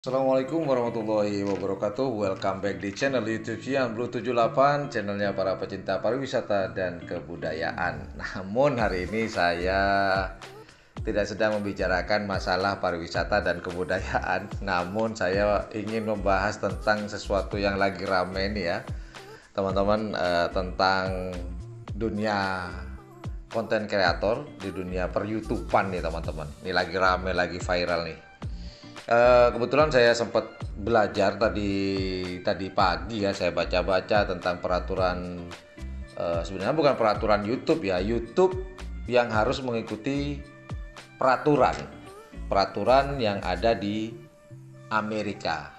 Assalamualaikum warahmatullahi wabarakatuh. Welcome back di channel YouTube Cian Blue 78, channelnya para pecinta pariwisata dan kebudayaan. Namun hari ini saya tidak sedang membicarakan masalah pariwisata dan kebudayaan, namun saya ingin membahas tentang sesuatu yang lagi rame nih ya, teman-teman, tentang dunia konten kreator di dunia per YouTubean nih teman-teman. Ini lagi rame, lagi viral nih. Kebetulan saya sempat belajar tadi pagi ya, saya baca-baca tentang peraturan, sebenarnya bukan peraturan YouTube ya, YouTube yang harus mengikuti peraturan yang ada di Amerika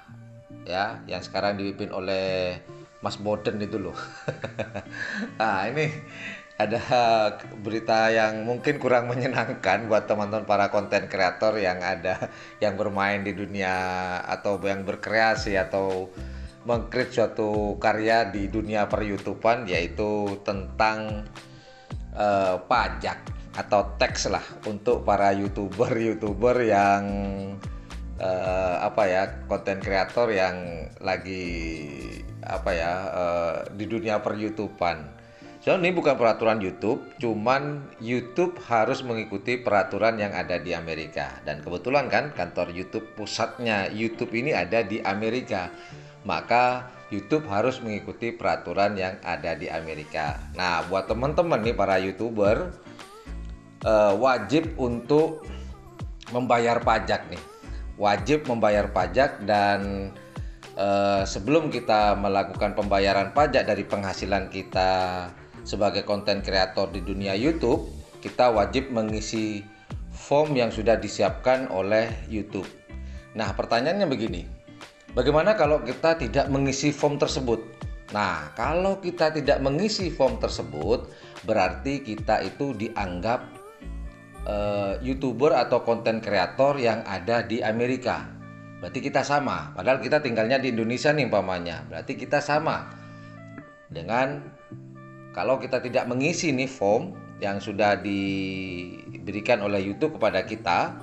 ya, yang sekarang dipimpin oleh Mas Boden itu loh. Nah, ini ada berita yang mungkin kurang menyenangkan buat teman-teman para konten kreator yang bermain di dunia atau yang berkreasi atau mengcreate suatu karya di dunia per YouTubean, yaitu tentang pajak atau tax lah untuk para YouTuber yang konten kreator yang lagi di dunia per YouTubean. So, ini bukan peraturan YouTube, cuman YouTube harus mengikuti peraturan yang ada di Amerika. Dan kebetulan kan kantor YouTube, pusatnya YouTube ini ada di Amerika. Maka YouTube harus mengikuti peraturan yang ada di Amerika. Nah, buat teman-teman nih para YouTuber, wajib untuk membayar pajak nih. Wajib membayar pajak, dan sebelum kita melakukan pembayaran pajak dari penghasilan kita sebagai konten kreator di dunia YouTube, kita wajib mengisi form yang sudah disiapkan oleh YouTube. Nah, pertanyaannya begini, bagaimana kalau kita tidak mengisi form tersebut? Nah, kalau kita tidak mengisi form tersebut, berarti kita itu dianggap YouTuber atau konten kreator yang ada di Amerika. Berarti kita sama, padahal kita tinggalnya di Indonesia nih umpamanya. Berarti kita sama dengan kalau kita tidak mengisi nih form yang sudah diberikan oleh YouTube kepada kita,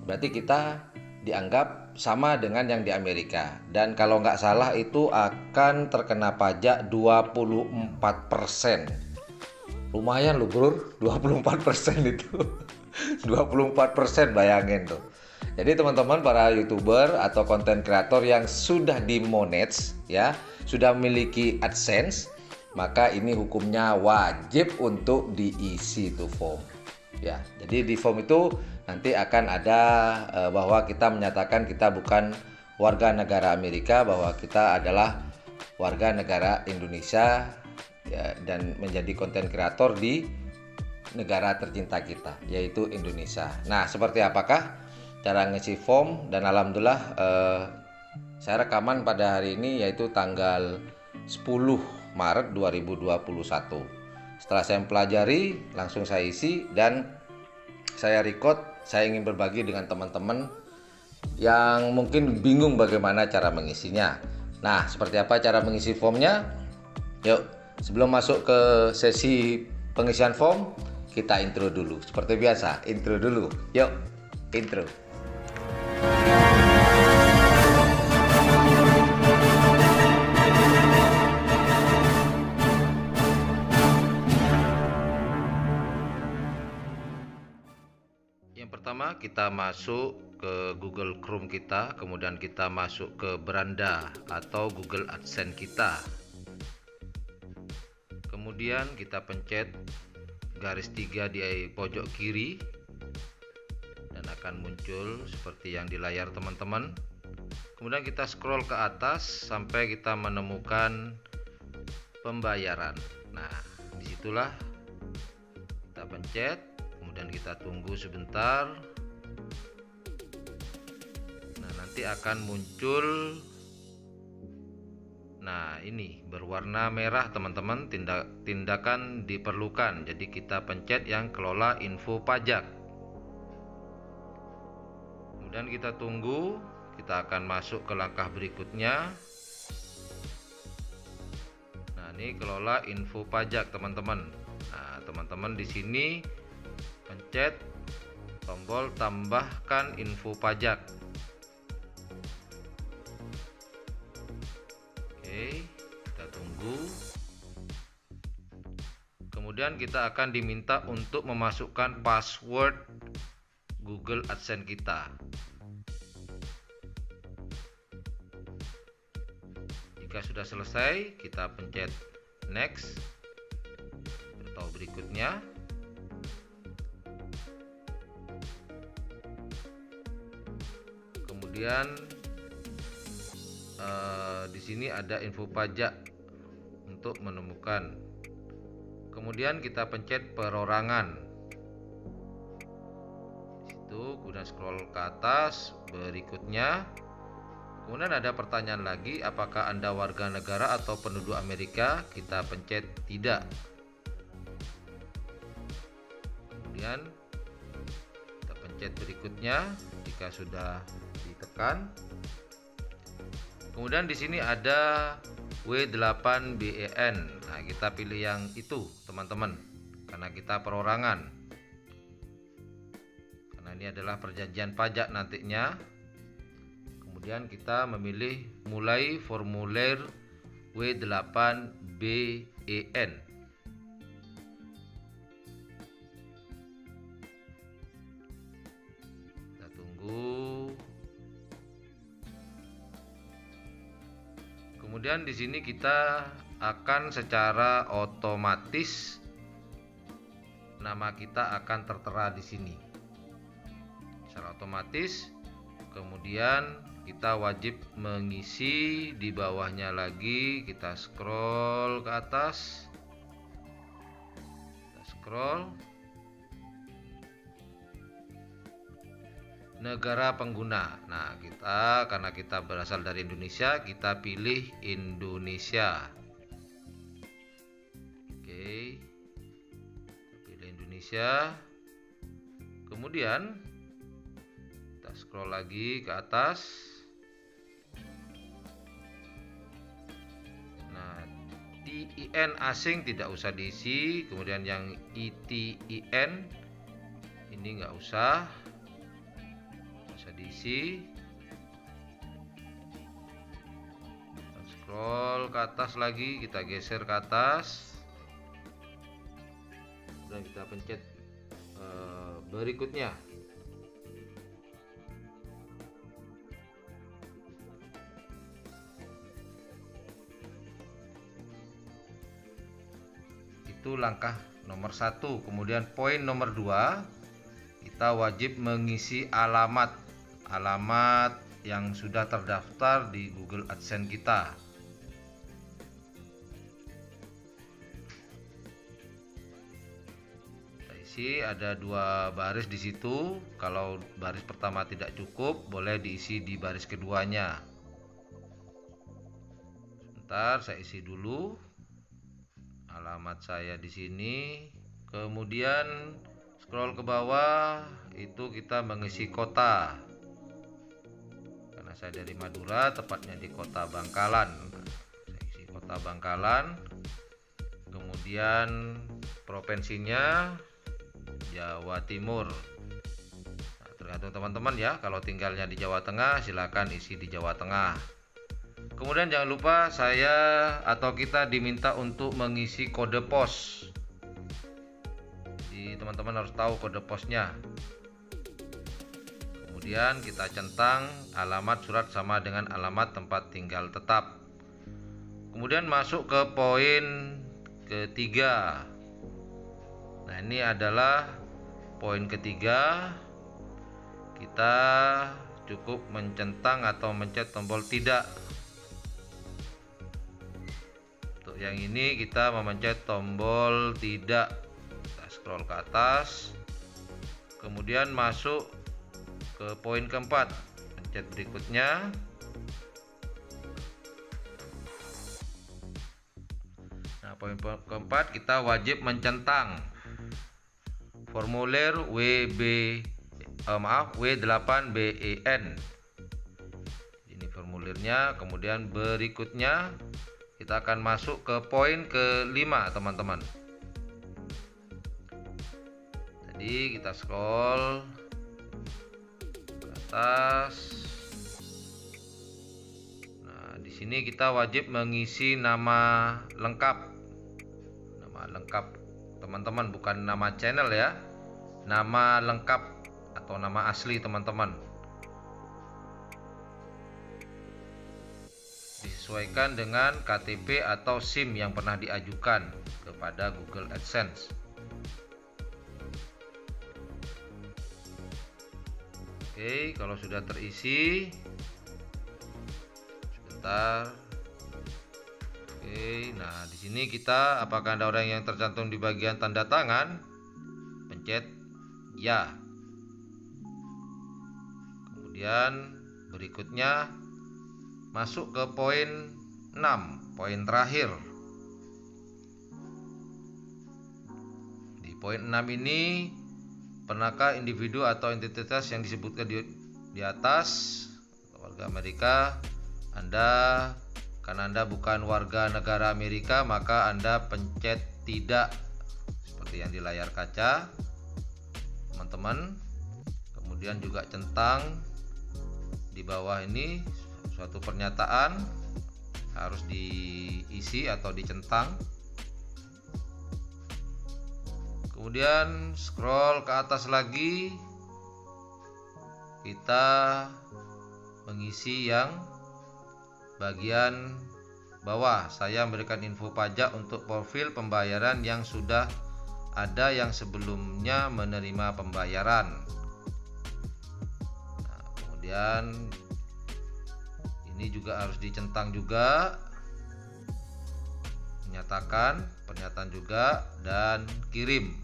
berarti kita dianggap sama dengan yang di Amerika. Dan kalau nggak salah itu akan terkena pajak 24%. Lumayan loh bro, 24% itu. 24%, bayangin tuh. Jadi teman-teman para YouTuber atau konten kreator yang sudah dimonetize ya, sudah memiliki AdSense, maka ini hukumnya wajib untuk diisi tuh form ya. Jadi di form itu nanti akan ada bahwa kita menyatakan kita bukan warga negara Amerika, bahwa kita adalah warga negara Indonesia ya, dan menjadi konten kreator di negara tercinta kita yaitu Indonesia. Nah, seperti apakah cara ngisi form? Dan alhamdulillah saya rekaman pada hari ini yaitu tanggal 10 Maret 2021. Setelah saya pelajari, langsung saya isi dan saya record. Saya ingin berbagi dengan teman-teman yang mungkin bingung bagaimana cara mengisinya. Nah, seperti apa cara mengisi formnya? Yuk, sebelum masuk ke sesi pengisian form, kita intro dulu. Seperti biasa, intro dulu. Yuk, intro. Yang pertama, kita masuk ke Google Chrome kita, kemudian kita masuk ke beranda atau Google AdSense kita. Kemudian kita pencet garis 3 di pojok kiri dan akan muncul seperti yang di layar teman-teman. Kemudian kita scroll ke atas sampai kita menemukan pembayaran. Nah, disitulah kita pencet, kemudian kita tunggu sebentar. Nah, nanti akan muncul, nah ini berwarna merah teman-teman, tindakan diperlukan. Jadi kita pencet yang kelola info pajak. Kemudian kita tunggu, kita akan masuk ke langkah berikutnya. Nah, ini kelola info pajak teman-teman. Nah, teman-teman di sini pencet tombol tambahkan info pajak. Kemudian kita akan diminta untuk memasukkan password Google AdSense kita. Jika sudah selesai, kita pencet next atau berikutnya. Kemudian di sini ada info pajak untuk menemukan. Kemudian kita pencet perorangan. Di situ, kemudian scroll ke atas, berikutnya. Kemudian ada pertanyaan lagi, apakah Anda warga negara atau penduduk Amerika? Kita pencet tidak. Kemudian kita pencet berikutnya jika sudah ditekan. Kemudian di sini ada W8BEN. Nah, kita pilih yang itu, teman-teman, karena kita perorangan. Karena ini adalah perjanjian pajak nantinya. Kemudian kita memilih mulai formulir W8BEN. Kita tunggu. Kemudian di sini kita akan secara otomatis nama kita akan tertera di sini. Secara otomatis. Kemudian kita wajib mengisi di bawahnya lagi. Kita scroll ke atas. Kita scroll. Negara pengguna. Nah, karena kita berasal dari Indonesia, kita pilih Indonesia. Oke. Kita pilih Indonesia. Kemudian kita scroll lagi ke atas. Nah, TIN asing tidak usah diisi. Kemudian yang ITIN ini nggak usah diisi. Kita scroll ke atas lagi, kita geser ke atas, dan kita pencet berikutnya. Itu langkah nomor 1. Kemudian poin nomor 2, kita wajib mengisi alamat yang sudah terdaftar di Google AdSense kita. Kita isi, ada 2 baris di situ. Kalau baris pertama tidak cukup, boleh diisi di baris keduanya. Sebentar, saya isi dulu alamat saya di sini. Kemudian scroll ke bawah, itu kita mengisi kota. Karena saya dari Madura, tepatnya di Kota Bangkalan. Saya isi Kota Bangkalan. Kemudian provinsinya Jawa Timur. Nah, tergantung teman-teman ya. Kalau tinggalnya di Jawa Tengah, silakan isi di Jawa Tengah. Kemudian jangan lupa kita diminta untuk mengisi kode pos. Jadi teman-teman harus tahu kode posnya. Kemudian kita centang alamat surat sama dengan alamat tempat tinggal tetap. Kemudian masuk ke poin ketiga. Nah, ini adalah poin ketiga. Kita cukup mencentang atau mencet tombol tidak. Untuk yang ini kita memencet tombol tidak. Kita scroll ke atas. Kemudian masuk ke poin keempat, pencet berikutnya. Nah, poin keempat, kita wajib mencentang formulir W8BEN. Ini formulirnya. Kemudian berikutnya kita akan masuk ke poin kelima, teman-teman. Jadi kita scroll atas. Nah, di sini kita wajib mengisi nama lengkap teman-teman, bukan nama channel ya, nama lengkap atau nama asli teman-teman. Disesuaikan dengan KTP atau SIM yang pernah diajukan kepada Google AdSense. Oke, kalau sudah terisi, sebentar. Oke, nah di sini kita, apakah ada orang yang tercantum di bagian tanda tangan? Pencet ya. Kemudian berikutnya masuk ke poin 6, poin terakhir. Di poin 6 ini, pernahkah individu atau entitas yang disebutkan di atas, warga Amerika, karena Anda bukan warga negara Amerika, maka Anda pencet tidak, seperti yang di layar kaca teman-teman. Kemudian juga centang di bawah ini suatu pernyataan harus diisi atau dicentang. Kemudian scroll ke atas lagi, kita mengisi yang bagian bawah. Saya memberikan info pajak untuk profil pembayaran yang sudah ada yang sebelumnya menerima pembayaran. Nah, kemudian ini juga harus dicentang juga, menyatakan pernyataan juga, dan kirim.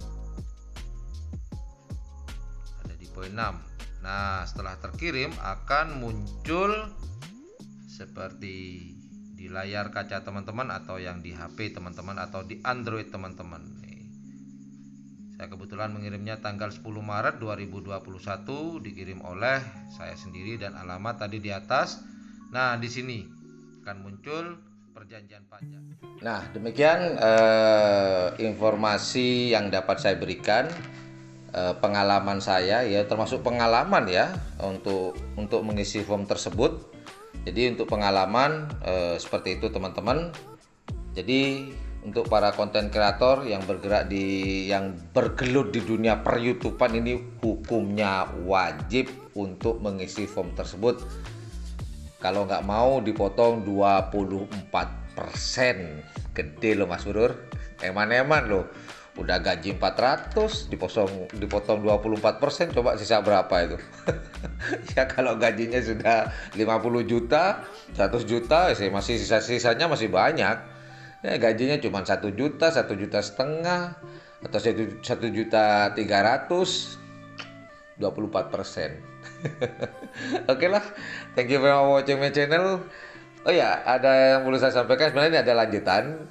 Ada di poin 6. Nah, setelah terkirim akan muncul seperti di layar kaca teman-teman, atau yang di HP teman-teman, atau di Android teman-teman. Saya kebetulan mengirimnya tanggal 10 Maret 2021, dikirim oleh saya sendiri dan alamat tadi di atas. Nah, di sini akan muncul perjanjian pajak. Nah, demikian informasi yang dapat saya berikan, pengalaman saya ya, termasuk pengalaman ya untuk mengisi form tersebut. Jadi untuk pengalaman seperti itu teman-teman. Jadi untuk para konten kreator yang bergelut di dunia per-YouTubean ini, hukumnya wajib untuk mengisi form tersebut. Kalau nggak mau dipotong 24%. Gede loh Mas Burur. Eman-eman loh. Udah gaji 400 dipotong 24%, coba sisa berapa itu? Ya kalau gajinya sudah 50 juta, 100 juta, masih sisanya masih banyak. Ya gajinya cuma 1 juta, 1,5 juta, atau 1,300.000, 24%. Oke lah, thank you for watching my channel. Oh ya, ada yang perlu saya sampaikan, sebenarnya ini ada lanjutan,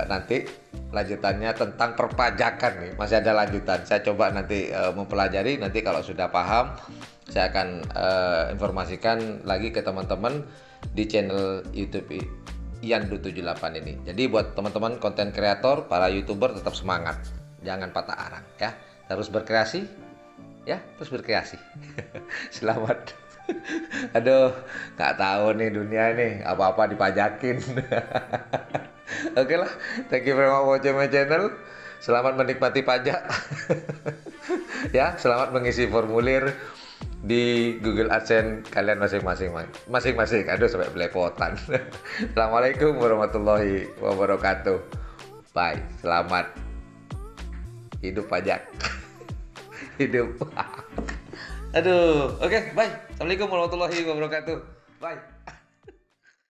nanti lanjutannya tentang perpajakan nih, masih ada lanjutan. Saya coba nanti mempelajari, nanti kalau sudah paham saya akan informasikan lagi ke teman-teman di channel YouTube Iandu78 ini. Jadi buat teman-teman konten kreator, para YouTuber, tetap semangat, jangan patah arang ya, terus berkreasi ya, terus berkreasi. Selamat. Aduh, nggak tahu nih dunia nih, apa-apa dipajakin. Oke lah, thank you very much watching my channel. Selamat menikmati pajak. Ya, selamat mengisi formulir di Google AdSense kalian masing-masing. Aduh, sampai belepotan. Assalamualaikum warahmatullahi wabarakatuh. Bye, selamat hidup pajak. Hidup. Aduh, oke, bye. Assalamualaikum warahmatullahi wabarakatuh. Bye.